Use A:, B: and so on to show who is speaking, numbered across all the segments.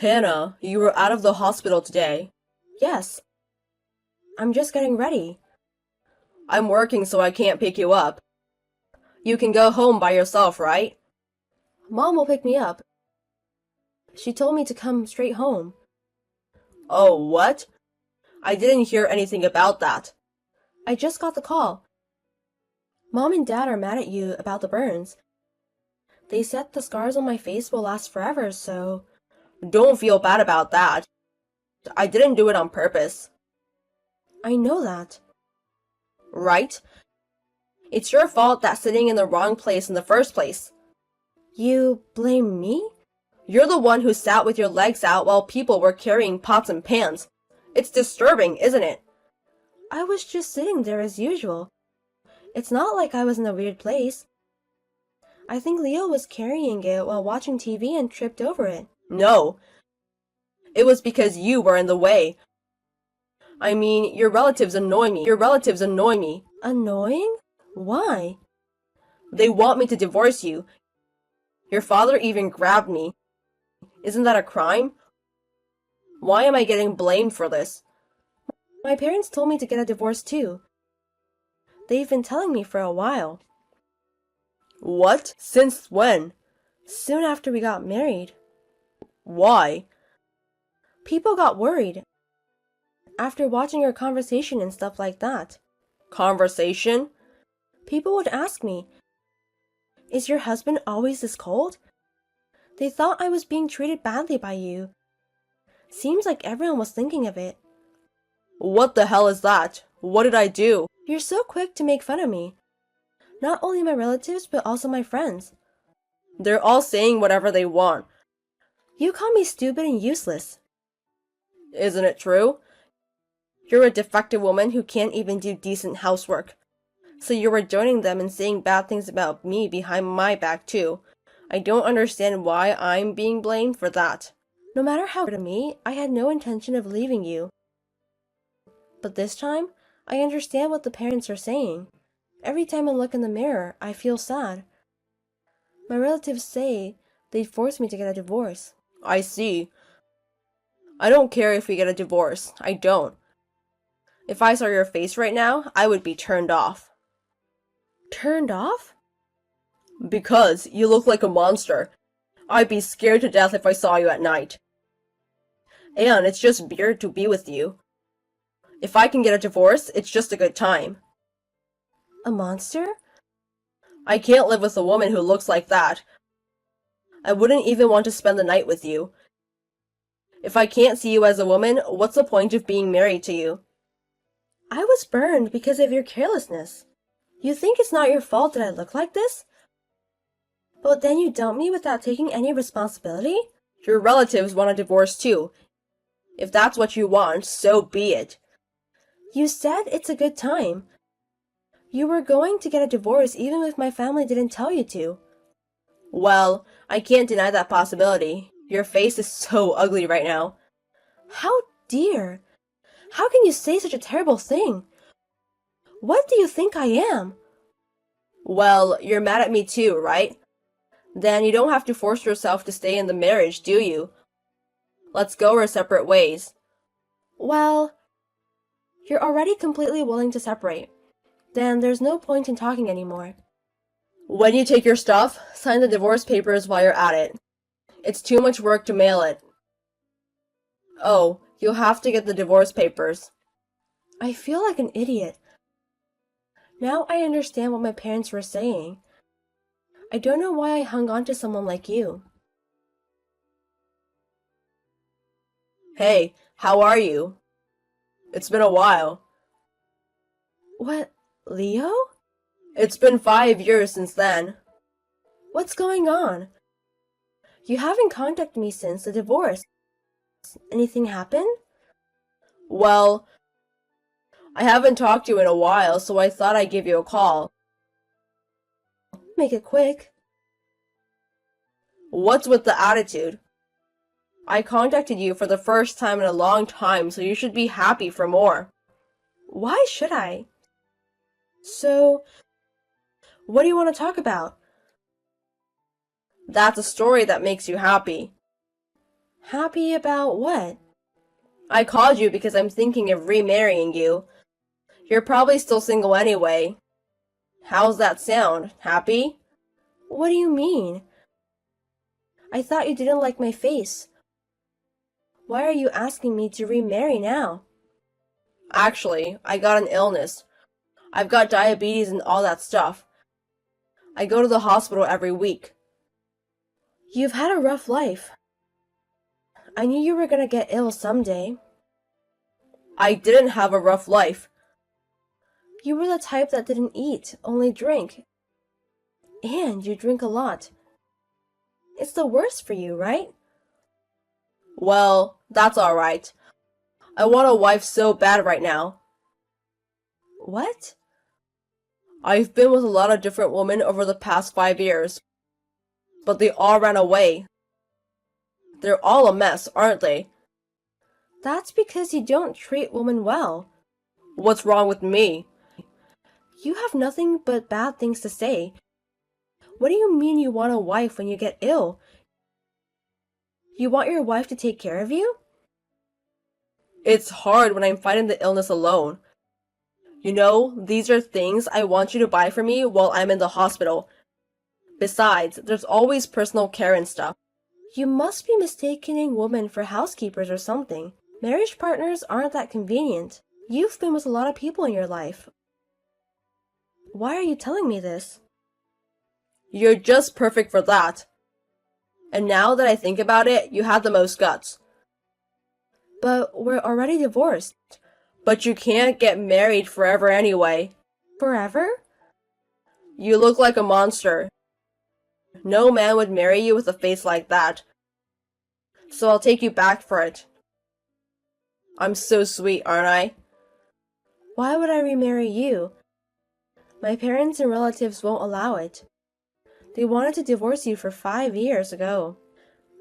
A: Hannah, you were out of the hospital today.
B: Yes. I'm just getting ready.
A: I'm working so I can't pick you up. You can go home by yourself, right?
B: Mom will pick me up. She told me to come straight home.
A: Oh, what? I didn't hear anything about that.
B: I just got the call. Mom and Dad are mad at you about the burns. They said the scars on my face will last forever, so...
A: Don't feel bad about that. I didn't do it on purpose.
B: I know that.
A: Right? It's your fault that's sitting in the wrong place in the first place.
B: You blame me?
A: You're the one who sat with your legs out while people were carrying pots and pans. It's disturbing, isn't it?
B: I was just sitting there as usual. It's not like I was in a weird place. I think Leo was carrying it while watching TV and tripped over it.
A: No. It was because you were in the way. I mean, your relatives annoy me.
B: Annoying? Why?
A: They want me to divorce you. Your father even grabbed me. Isn't that a crime? Why am I getting blamed for this?
B: My parents told me to get a divorce too. They've been telling me for a while.
A: What? Since when?
B: Soon after we got married.
A: Why?
B: People got worried after watching our conversation and stuff like that.
A: Conversation?
B: People would ask me, "Is your husband always this cold?" They thought I was being treated badly by you. Seems like everyone was thinking of it.
A: What the hell is that? What did I do?
B: You're so quick to make fun of me. Not only my relatives, but also my friends.
A: They're all saying whatever they want.
B: You call me stupid and useless.
A: Isn't it true? You're a defective woman who can't even do decent housework. So you were joining them and saying bad things about me behind my back too. I don't understand why I'm being blamed for that.
B: No matter how to me, I had no intention of leaving you. But this time, I understand what the parents are saying. Every time I look in the mirror, I feel sad. My relatives say they'd force me to get a divorce.
A: I see. I don't care if we get a divorce. I don't. If I saw your face right now, I would be turned off.
B: Turned off?
A: Because you look like a monster. I'd be scared to death if I saw you at night. And it's just weird to be with you. If I can get a divorce, it's just a good time.
B: A monster?
A: I can't live with a woman who looks like that. I wouldn't even want to spend the night with you. If I can't see you as a woman, what's the point of being married to you?
B: I was burned because of your carelessness. You think it's not your fault that I look like this? But then you dump me without taking any responsibility?
A: Your relatives want a divorce too. If that's what you want, so be it.
B: You said it's a good time. You were going to get a divorce even if my family didn't tell you to.
A: Well, I can't deny that possibility. Your face is so ugly right now.
B: How dear! How can you say such a terrible thing? What do you think I am?
A: Well, you're mad at me too, right? Then you don't have to force yourself to stay in the marriage, do you? Let's go our separate ways.
B: Well, you're already completely willing to separate. Then there's no point in talking anymore.
A: When you take your stuff, sign the divorce papers while you're at it. It's too much work to mail it. Oh, you'll have to get the divorce papers.
B: I feel like an idiot. Now I understand what my parents were saying. I don't know why I hung on to someone like you.
A: Hey, how are you? It's been a while.
B: What, Leo?
A: It's been 5 years since then.
B: What's going on? You haven't contacted me since the divorce. Anything happen?
A: Well, I haven't talked to you in a while, so I thought I'd give you a call.
B: Make it quick.
A: What's with the attitude? I contacted you for the first time in a long time, so you should be happy for more.
B: Why should I? So, what do you want to talk about?
A: That's a story that makes you happy.
B: Happy about what?
A: I called you because I'm thinking of remarrying you. You're probably still single anyway. How's that sound? Happy?
B: What do you mean? I thought you didn't like my face. Why are you asking me to remarry now?
A: Actually, I got an illness. I've got diabetes and all that stuff. I go to the hospital every week.
B: You've had a rough life. I knew you were gonna get ill someday.
A: I didn't have a rough life.
B: You were the type that didn't eat, only drink. And you drink a lot. It's the worst for you, right?
A: Well, that's alright. I want a wife so bad right now.
B: What?
A: I've been with a lot of different women over the past 5 years, but they all ran away. They're all a mess, aren't they?
B: That's because you don't treat women well.
A: What's wrong with me?
B: You have nothing but bad things to say. What do you mean you want a wife when you get ill? You want your wife to take care of you?
A: It's hard when I'm fighting the illness alone. You know, these are things I want you to buy for me while I'm in the hospital. Besides, there's always personal care and stuff.
B: You must be mistaking women for housekeepers or something. Marriage partners aren't that convenient. You've been with a lot of people in your life. Why are you telling me this?
A: You're just perfect for that. And now that I think about it, you have the most guts.
B: But we're already divorced.
A: But you can't get married forever anyway.
B: Forever?
A: You look like a monster. No man would marry you with a face like that. So I'll take you back for it. I'm so sweet, aren't I?
B: Why would I remarry you? My parents and relatives won't allow it. They wanted to divorce you for 5 years ago.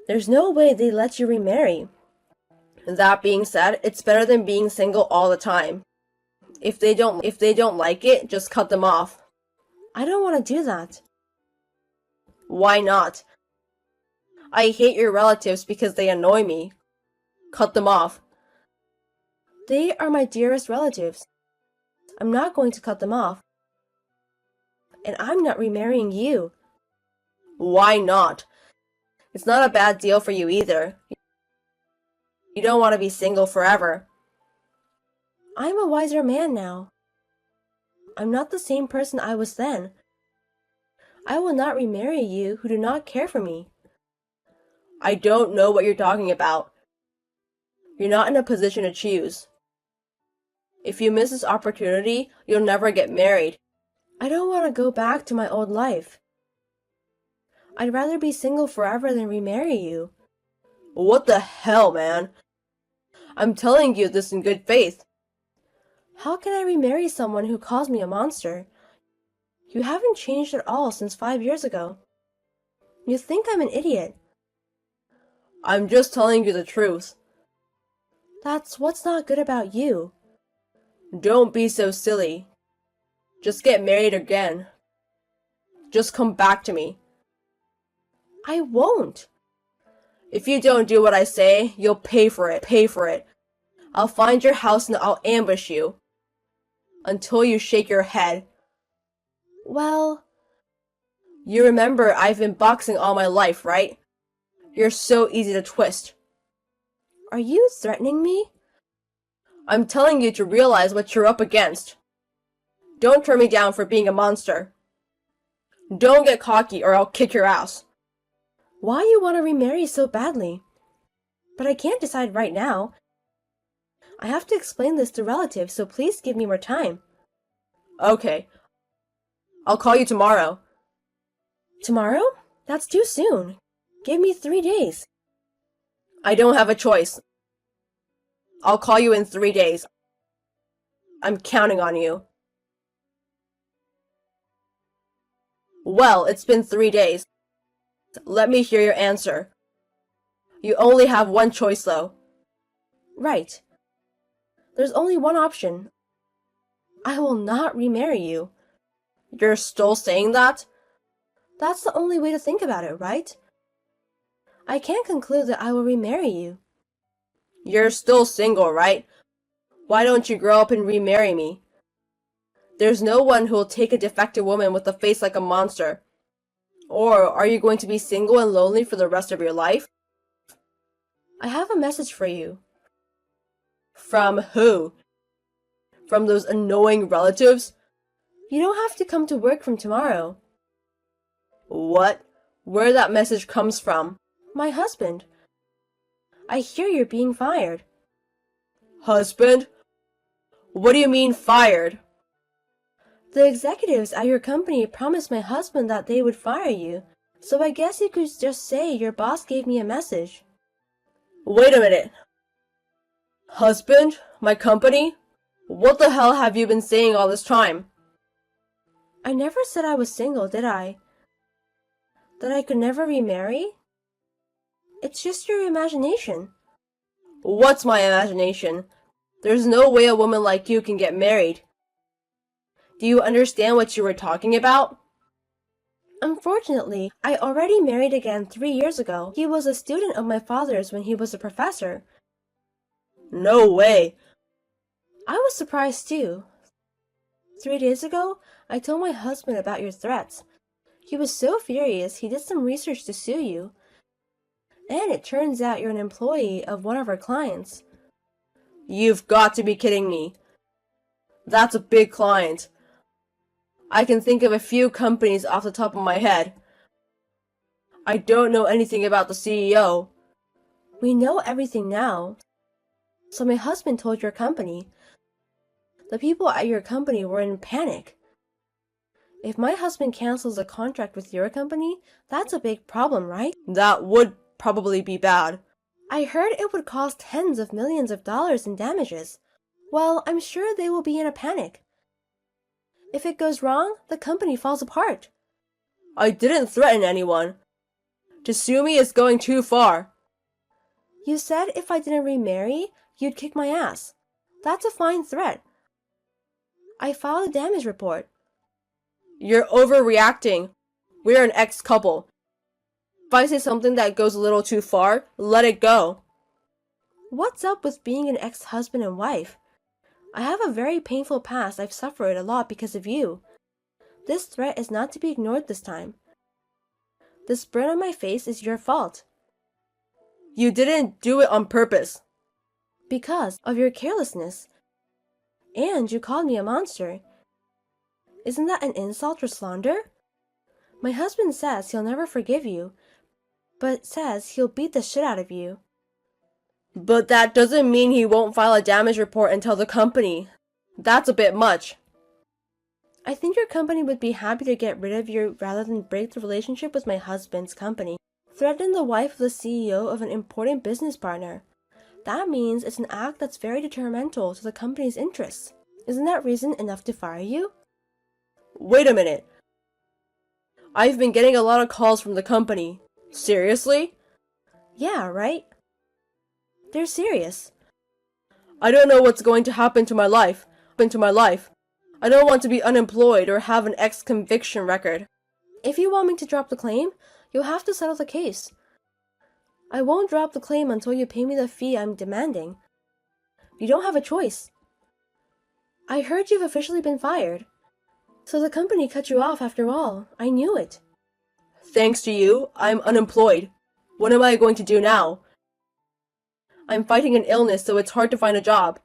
B: There's no way they let you remarry.
A: That being said, it's better than being single all the time. If they don't like it, just cut them off.
B: I don't want to do that.
A: Why not? I hate your relatives because they annoy me. Cut them off.
B: They are my dearest relatives. I'm not going to cut them off. And I'm not remarrying you.
A: Why not? It's not a bad deal for you either. You don't want to be single forever.
B: I'm a wiser man now. I'm not the same person I was then. I will not remarry you who do not care for me.
A: I don't know what you're talking about. You're not in a position to choose. If you miss this opportunity, you'll never get married.
B: I don't want to go back to my old life. I'd rather be single forever than remarry you.
A: What the hell, man? I'm telling you this in good faith.
B: How can I remarry someone who calls me a monster? You haven't changed at all since 5 years ago. You think I'm an idiot.
A: I'm just telling you the truth.
B: That's what's not good about you.
A: Don't be so silly. Just get married again. Just come back to me.
B: I won't.
A: If you don't do what I say, you'll pay for it. Pay for it. I'll find your house and I'll ambush you. Until you shake your head.
B: Well,
A: you remember I've been boxing all my life, right? You're so easy to twist.
B: Are you threatening me?
A: I'm telling you to realize what you're up against. Don't turn me down for being a monster. Don't get cocky or I'll kick your ass.
B: Why you want to remarry so badly? But I can't decide right now. I have to explain this to relatives, so please give me more time.
A: Okay. I'll call you tomorrow.
B: Tomorrow? That's too soon. Give me 3 days.
A: I don't have a choice. I'll call you in 3 days. I'm counting on you. Well, it's been 3 days. Let me hear your answer. You only have one choice, though.
B: Right. There's only one option. I will not remarry you.
A: You're still saying that?
B: That's the only way to think about it, right? I can't conclude that I will remarry you.
A: You're still single, right? Why don't you grow up and remarry me? There's no one who will take a defective woman with a face like a monster. Or are you going to be single and lonely for the rest of your life?
B: I have a message for you.
A: From who? From those annoying relatives?
B: You don't have to come to work from tomorrow.
A: What? Where that message comes from?
B: My husband. I hear you're being fired.
A: Husband? What do you mean fired?
B: The executives at your company promised my husband that they would fire you, so I guess you could just say your boss gave me a message.
A: Wait a minute. Husband? My company? What the hell have you been saying all this time?
B: I never said I was single, did I? That I could never remarry? It's just your imagination.
A: What's my imagination? There's no way a woman like you can get married. Do you understand what you were talking about?
B: Unfortunately, I already married again 3 years ago. He was a student of my father's when he was a professor.
A: No way.
B: I was surprised too. 3 days ago, I told my husband about your threats. He was so furious he did some research to sue you. And it turns out you're an employee of one of our clients.
A: You've got to be kidding me. That's a big client. I can think of a few companies off the top of my head. I don't know anything about the CEO.
B: We know everything now. So my husband told your company. The people at your company were in panic. If my husband cancels a contract with your company, that's a big problem, right?
A: That would probably be bad.
B: I heard it would cost tens of millions of dollars in damages. Well, I'm sure they will be in a panic. If it goes wrong, the company falls apart.
A: I didn't threaten anyone. To sue me is going too far.
B: You said if I didn't remarry, you'd kick my ass. That's a fine threat. I filed a damage report.
A: You're overreacting. We're an ex-couple. If I say something that goes a little too far, let it go.
B: What's up with being an ex-husband and wife? I have a very painful past. I've suffered a lot because of you. This threat is not to be ignored this time. This burn on my face is your fault.
A: You didn't do it on purpose.
B: Because of your carelessness. And you called me a monster. Isn't that an insult or slander? My husband says he'll never forgive you, but says he'll beat the shit out of you.
A: But that doesn't mean he won't file a damage report and tell the company. That's a bit much.
B: I think your company would be happy to get rid of you rather than break the relationship with my husband's company. Threaten the wife of the CEO of an important business partner. That means it's an act that's very detrimental to the company's interests. Isn't that reason enough to fire you?
A: Wait a minute. I've been getting a lot of calls from the company. Seriously?
B: Yeah, right? They're serious.
A: I don't know what's going to happen to my life. I don't want to be unemployed or have an ex-conviction record.
B: If you want me to drop the claim, you'll have to settle the case. I won't drop the claim until you pay me the fee I'm demanding. You don't have a choice. I heard you've officially been fired. So the company cut you off after all. I knew it.
A: Thanks to you, I'm unemployed. What am I going to do now? I'm fighting an illness, so it's hard to find a job.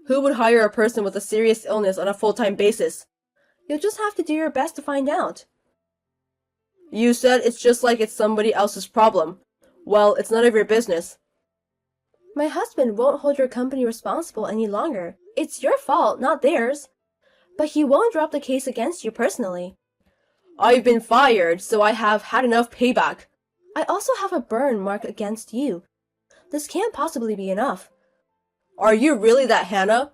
A: Who would hire a person with a serious illness on a full-time basis?
B: You'll just have to do your best to find out.
A: You said it's just like it's somebody else's problem. Well, it's none of your business.
B: My husband won't hold your company responsible any longer. It's your fault, not theirs. But he won't drop the case against you personally.
A: I've been fired, so I have had enough payback.
B: I also have a burn mark against you. This can't possibly be enough.
A: Are you really that Hannah?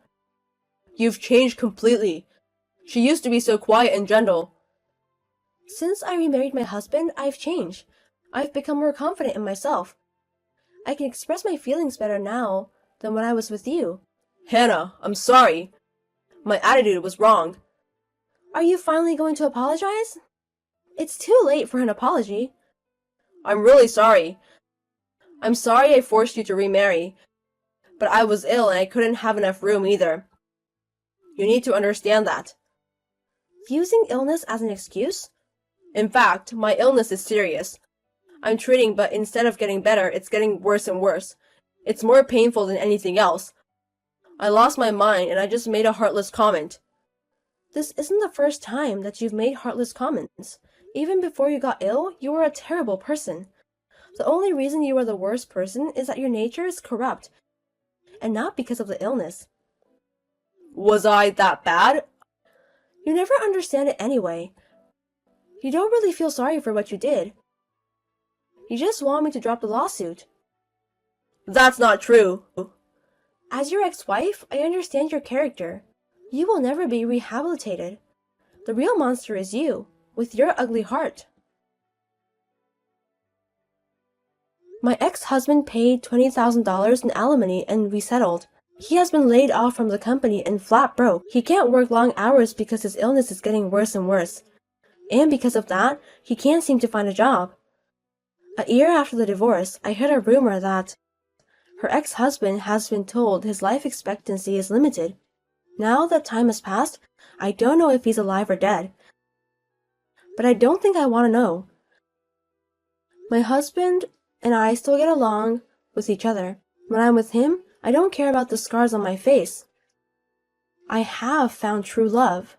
A: You've changed completely. She used to be so quiet and gentle.
B: Since I remarried my husband, I've changed. I've become more confident in myself. I can express my feelings better now than when I was with you.
A: Hannah, I'm sorry. My attitude was wrong.
B: Are you finally going to apologize? It's too late for an apology.
A: I'm really sorry. I'm sorry I forced you to remarry. But I was ill and I couldn't have enough room either. You need to understand that.
B: Using illness as an excuse?
A: In fact, my illness is serious. I'm treating, but instead of getting better, it's getting worse and worse. It's more painful than anything else. I lost my mind and I just made a heartless comment.
B: This isn't the first time that you've made heartless comments. Even before you got ill, you were a terrible person. The only reason you are the worst person is that your nature is corrupt, and not because of the illness.
A: Was I that bad?
B: You never understand it anyway. You don't really feel sorry for what you did. You just want me to drop the lawsuit.
A: That's not true.
B: As your ex-wife, I understand your character. You will never be rehabilitated. The real monster is you, with your ugly heart. My ex-husband paid $20,000 in alimony and we settled. He has been laid off from the company and flat broke. He can't work long hours because his illness is getting worse and worse. And because of that, he can't seem to find a job. A year after the divorce, I heard a rumor that her ex-husband has been told his life expectancy is limited. Now that time has passed, I don't know if he's alive or dead. But I don't think I want to know. My husband and I still get along with each other. When I'm with him, I don't care about the scars on my face. I have found true love.